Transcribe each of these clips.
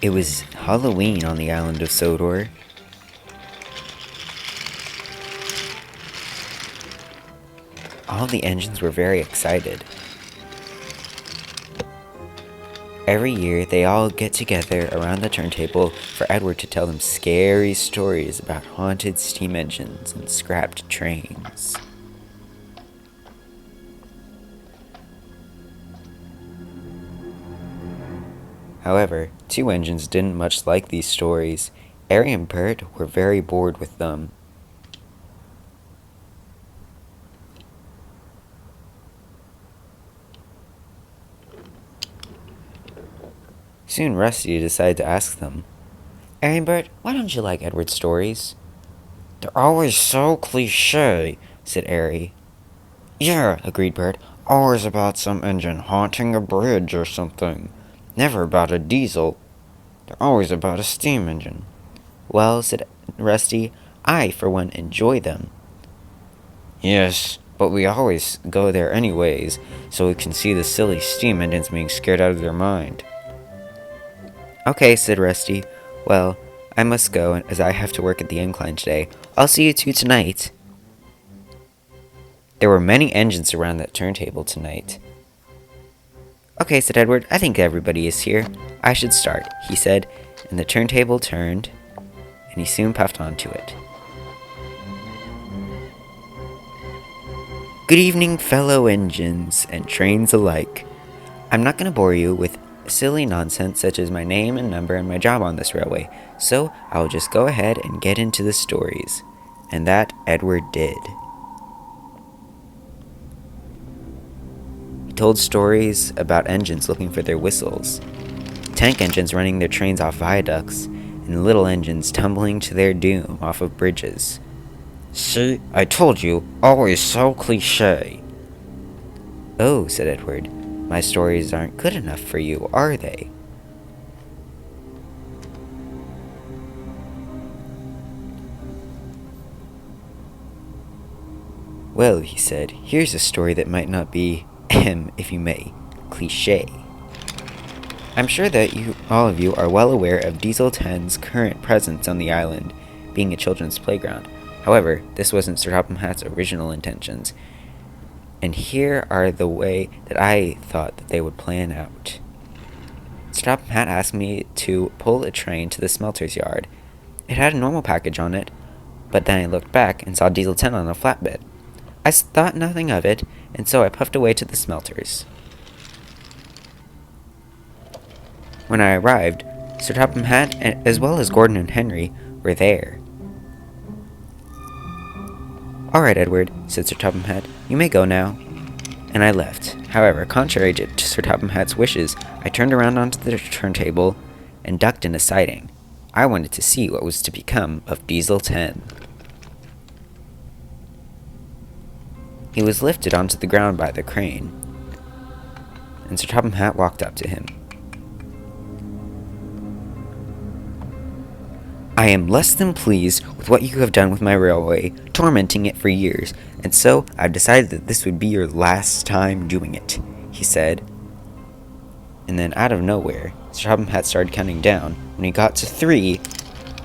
It was Halloween on the island of Sodor. All the engines were very excited. Every year, they all get together around the turntable for Edward to tell them scary stories about haunted steam engines and scrapped trains. However, two engines didn't much like these stories. Arry and Bert were very bored with them. Soon Rusty decided to ask them, "Arry and Bert, why don't you like Edward's stories?" "They're always so cliché," said Arry. "Yeah," agreed Bert. "Always about some engine haunting a bridge or something. Never about a diesel. They're always about a steam engine." "Well," said Rusty, "I, for one, enjoy them." "Yes, but we always go there anyways, so we can see the silly steam engines being scared out of their mind." "Okay," said Rusty. "Well, I must go, as I have to work at the incline today. I'll see you two tonight." There were many engines around that turntable tonight. "Okay," said Edward, "I think everybody is here. I should start," he said, and the turntable turned, and he soon puffed onto it. "Good evening, fellow engines and trains alike. I'm not going to bore you with silly nonsense such as my name and number and my job on this railway, so I'll just go ahead and get into the stories." And that Edward did. He told stories about engines looking for their whistles, tank engines running their trains off viaducts, and little engines tumbling to their doom off of bridges. "See, I told you, always so cliché." "Oh," said Edward, "my stories aren't good enough for you, are they?" "Well," he said, "here's a story that might not be, if you may, cliché. I'm sure that all of you are well aware of Diesel 10's current presence on the island, being a children's playground. However, this wasn't Sir Topham Hatt's original intentions, and here are the way that I thought that they would plan out. Sir Topham Hatt asked me to pull a train to the smelter's yard. It had a normal package on it, but then I looked back and saw Diesel 10 on a flatbed. I thought nothing of it, and so I puffed away to the smelters. When I arrived, Sir Topham Hatt, as well as Gordon and Henry, were there. "All right, Edward," said Sir Topham Hatt, "you may go now." And I left. However, contrary to Sir Topham Hatt's wishes, I turned around onto the turntable and ducked in a siding. I wanted to see what was to become of Diesel 10. He was lifted onto the ground by the crane, and Sir Topham Hatt walked up to him. "I am less than pleased with what you have done with my railway, tormenting it for years, and so I've decided that this would be your last time doing it," he said. And then out of nowhere, Sir Topham Hatt started counting down. When he got to 3,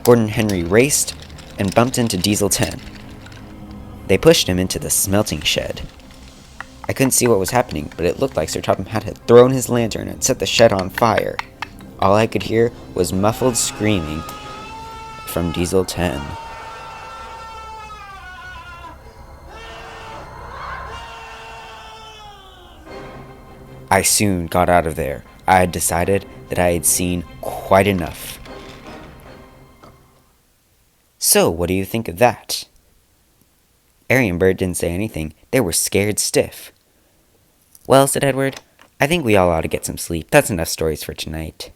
Gordon and Henry raced and bumped into Diesel 10. They pushed him into the smelting shed. I couldn't see what was happening, but it looked like Sir Topham Hatt had thrown his lantern and set the shed on fire. All I could hear was muffled screaming from Diesel 10. I soon got out of there. I had decided that I had seen quite enough. So, what do you think of that? Arry and Bert didn't say anything. They were scared stiff. "Well," said Edward, "I think we all ought to get some sleep. That's enough stories for tonight."